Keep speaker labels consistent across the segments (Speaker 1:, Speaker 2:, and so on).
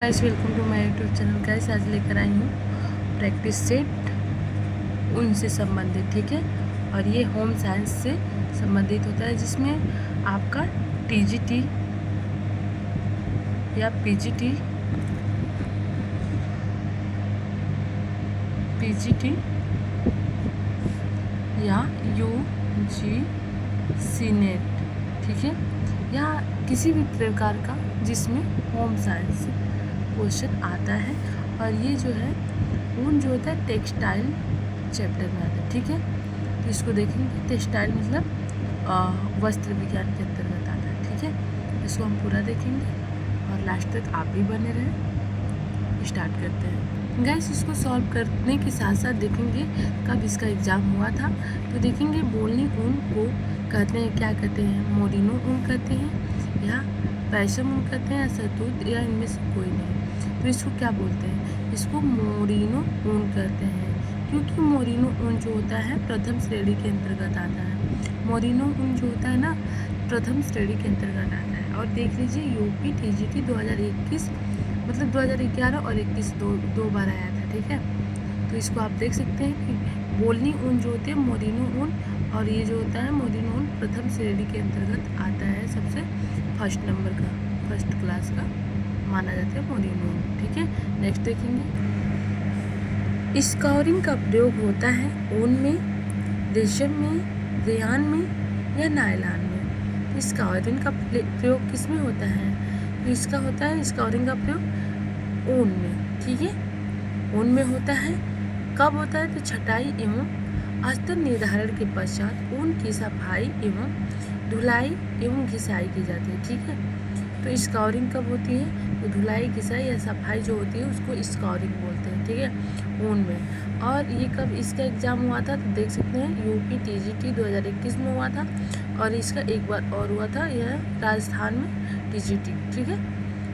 Speaker 1: Guys welcome to my YouTube channel. Guys आज लेकर आई हूँ प्रैक्टिस सेट उनसे संबंधित, ठीक है। और ये होम साइंस से संबंधित होता है, जिसमें आपका टीजीटी या पीजीटी या यूजीसी नेट, ठीक है, या किसी भी प्रकार का जिसमें होम साइंस से क्वेश्चन आता है। और ये जो है ऊन जो होता है टेक्सटाइल चैप्टर में आता है, ठीक है। तो इसको देखेंगे, टेक्सटाइल मतलब वस्त्र विज्ञान के अंतर्गत आता है, ठीक है। इसको हम पूरा देखेंगे और लास्ट तक आप भी बने रहें। स्टार्ट करते हैं गाइस। इसको सॉल्व करने के साथ साथ देखेंगे कब इसका एग्ज़ाम हुआ था। तो देखेंगे बोलनी ऊन को कहते हैं, क्या कहते हैं, मोरिनो ऊन कहते हैं या पैशम ऊन कहते हैं या शहतूत, या इनमें से कोई नहीं। तो इसको क्या बोलते हैं? इसको मोरिनो ऊन कहते हैं, क्योंकि मोरिनो ऊन जो होता है प्रथम श्रेणी के अंतर्गत आता है। मोरिनो ऊन जो होता है ना, प्रथम श्रेणी के अंतर्गत आता है। और देख लीजिए यूपी टीजीटी 2021 मतलब 2011 और 21 दो बार आया था, ठीक है। तो इसको आप देख सकते हैं कि बोलनी ऊन जो होती है मोरिनो ऊन, और ये जो होता है मोरिनो ऊन प्रथम श्रेणी के अंतर्गत आता है, सबसे फर्स्ट नंबर का, फर्स्ट क्लास का माना जाता है मोरिनो ऊन, ठीक है। नेक्स्ट देखेंगे, स्कॉरिंग का प्रयोग होता है ऊन में, रेशम में, रेयान में या नायलॉन में। स्कॉरिंग का प्रयोग किस में होता है? तो इसका होता है स्कॉरिंग का प्रयोग ऊन में, ठीक है, ऊन में होता है। कब होता है? तो छटाई एवं अस्तर निर्धारण के पश्चात ऊन की सफाई एवं धुलाई एवं घिसाई की जाती है, ठीक है। तो स्कॉरिंग कब होती है? तो धुलाई, घिसाई या सफाई जो होती है उसको स्कॉरिंग बोलते हैं, ठीक है, ऊन में। और ये कब इसका एग्ज़ाम हुआ था? तो देख सकते हैं यूपी टीजीटी 2021 में हुआ था, और इसका एक बार और हुआ था, यह राजस्थान में टीजीटी, ठीक है।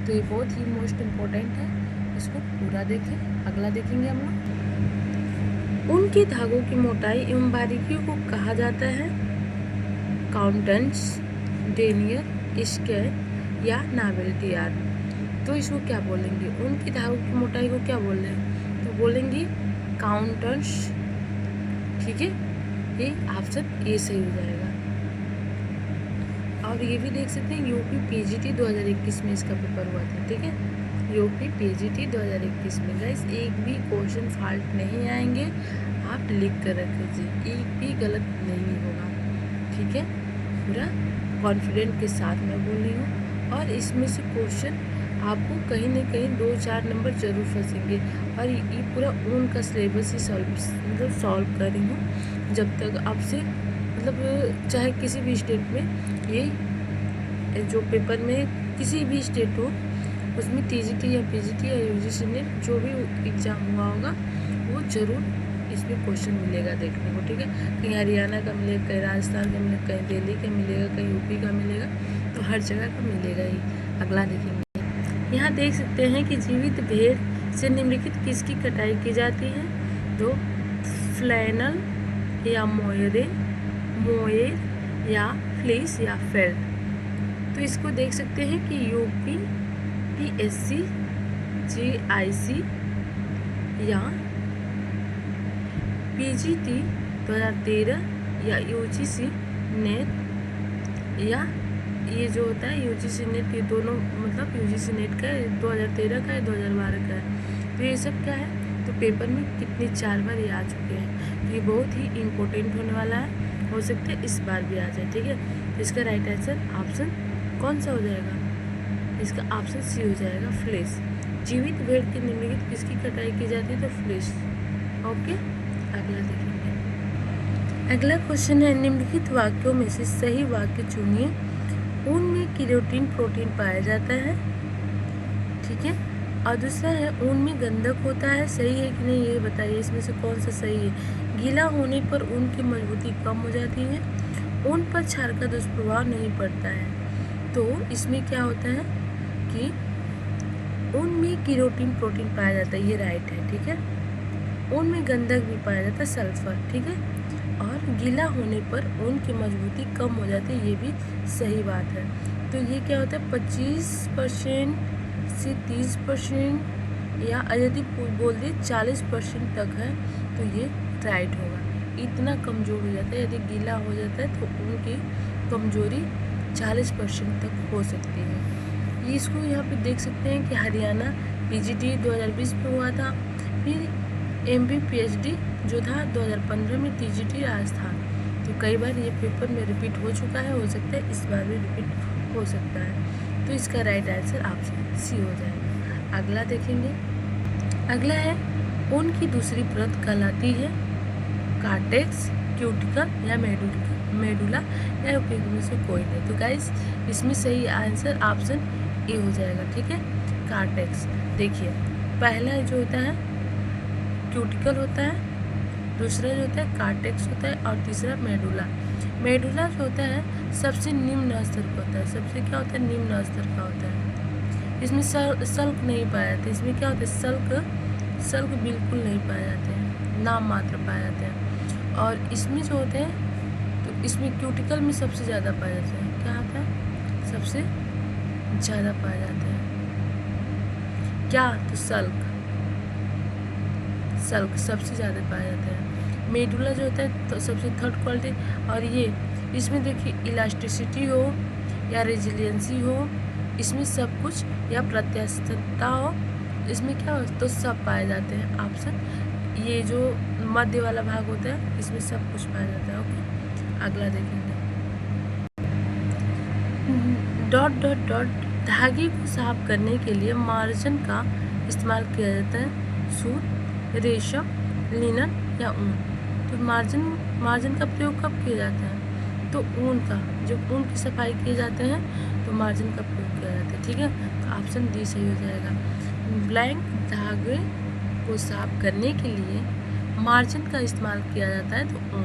Speaker 1: तो ये बहुत ही मोस्ट इम्पोर्टेंट है, इसको पूरा देखें। अगला देखेंगे हम लोग, ऊन के धागों की मोटाई एवं बारीकियों को कहा जाता है काउंटेंस, डेनियर, स्केल या नावेल्टी आर्ट। तो इसको क्या बोलेंगे? ऊन की धागों की मोटाई को क्या बोल रहे हैं? तो बोलेंगे काउंटेंस, ठीक है। ये ऑप्शन ए सही हो जाएगा। और ये भी देख सकते हैं यूपी पीजीटी 2021 में इसका पेपर हुआ था, ठीक है, यूपी पीजीटी 2021 में। गाइस एक भी क्वेश्चन फॉल्ट नहीं आएंगे, आप लिख कर रख लीजिए, एक भी गलत नहीं होगा, ठीक है। पूरा कॉन्फिडेंट के साथ मैं बोल रही हूँ। और इसमें से क्वेश्चन आपको कहीं ना कहीं 2-4 नंबर जरूर फंसेंगे। और ये पूरा ऊन का सिलेबस ही सॉल्व कर रही हूँ, जब तक आपसे मतलब चाहे किसी भी स्टेट में ये जो पेपर में किसी भी स्टेट हो, उसमें टीजीटी या पीजीटी या यूजीसी नेट जो भी एग्ज़ाम हुआ होगा वो ज़रूर इसमें क्वेश्चन मिलेगा देखने को, ठीक है। कहीं हरियाणा का मिलेगा, कहीं राजस्थान का मिलेगा, कहीं दिल्ली का मिलेगा, कहीं यूपी का मिलेगा, तो हर जगह का मिलेगा ही। अगला देखेंगे, यहाँ देख सकते हैं कि जीवित भेड़ से निम्नलिखित किसकी कटाई की जाती है? तो फ्लैनल या मोयर या फ्लीस या फेल्ट। तो इसको देख सकते हैं कि यूपी PSC GIC या PGT 2013 या UGC नेट, या ये जो होता है यूजीसी नेट, ये दोनों मतलब यूजीसी नेट का है 2013 का है, 2012 का है। तो ये सब क्या है? तो पेपर में कितनी 4 बार ये आ चुके हैं, तो ये बहुत ही इम्पोर्टेंट होने वाला है, हो सकता है इस बार भी आ जाए, ठीक है। तो इसका राइट आंसर ऑप्शन कौन सा हो जाएगा? इसका ऑप्शन सी हो जाएगा, फ्लेश। जीवित भेड़ की निम्नलिखित किसकी कटाई की जाती है? तो फ्लेश, ओके। अगला देखेंगे, अगला क्वेश्चन है, निम्नलिखित वाक्यों में से सही वाक्य चुनिए। ऊन में केराटिन प्रोटीन पाया जाता है, ठीक है। और दूसरा है ऊन में गंधक होता है, सही है कि नहीं ये बताइए, इसमें से कौन सा सही है? गीला होने पर ऊन की मजबूती कम हो जाती है, ऊन पर क्षार का दुष्प्रभाव नहीं पड़ता है। तो इसमें क्या होता है कि ऊन में केराटिन प्रोटीन पाया जाता है, ये राइट है, ठीक है। ऊन में गंधक भी पाया जाता है, सल्फर, ठीक है। और गीला होने पर ऊन की मजबूती कम हो जाती है, ये भी सही बात है। तो ये क्या होता है? 25% से 30% या यदि बोल दे 40% तक है तो ये राइट होगा। इतना कमज़ोर हो जाता है, यदि गीला हो जाता है तो ऊन की कमज़ोरी 40% तक हो सकती है। ये इसको यहाँ पे देख सकते हैं कि हरियाणा पीजीटी 2020 में हुआ था, फिर एमपी पीएचडी जो था 2015 में, टीजीटी राजस्थान। तो कई बार ये पेपर में रिपीट हो चुका है, हो सकता है इस बार भी रिपीट हो सकता है। तो इसका राइट आंसर ऑप्शन सी हो जाएगा। अगला देखेंगे। अगला है ऊन की दूसरी परत कहलाती है कार्टेक्स, क्यूटिकल या मेडुला या में से कोई नहीं। तो गाइस इसमें सही आंसर ऑप्शन ए हो जाएगा। ठीक है, कार्टेक्स। देखिए पहला जो होता है क्यूटिकल होता है, दूसरा जो होता है कार्टेक्स होता है और तीसरा मेडुला। मेडुला जो होता है सबसे निम्न स्तर का होता है, सबसे क्या होता है निम्न स्तर का होता है। इसमें सल्क नहीं पाया जाता। इसमें क्या होता है सल्क बिल्कुल नहीं पाए जाते हैं, नाम मात्र पाए जाते हैं। और इसमें जो होते हैं तो इसमें क्यूटिकल में सबसे ज़्यादा पाए जाते हैं। क्या होता है सबसे ज़्यादा पाए जाते हैं क्या, तो सल्क सबसे ज़्यादा पाए जाते हैं। मेडुला जो होता है तो सबसे थर्ड क्वालिटी। और ये इसमें देखिए इलास्टिसिटी हो या रेजिलियंसी हो, इसमें सब कुछ, या प्रत्यास्थता हो, इसमें क्या हो तो सब पाए जाते हैं। ऑप्शन ये जो मध्य वाला भाग होता है इसमें सब कुछ पाया जाता है। ओके, अगला देखेंगे। डॉट डॉट डॉट धागे को साफ करने के लिए मार्जिन का इस्तेमाल किया जाता है। सूत, रेशम, लिनन या ऊन। तो मार्जिन का प्रयोग कब किया जाता है, तो ऊन का, जब ऊन की सफाई किए जाते हैं तो मार्जिन का प्रयोग किया जाता है। ठीक है, तो ऑप्शन डी सही हो जाएगा। ब्लैंक धागे को साफ करने के लिए मार्जिन का इस्तेमाल किया जाता है तो ऊन।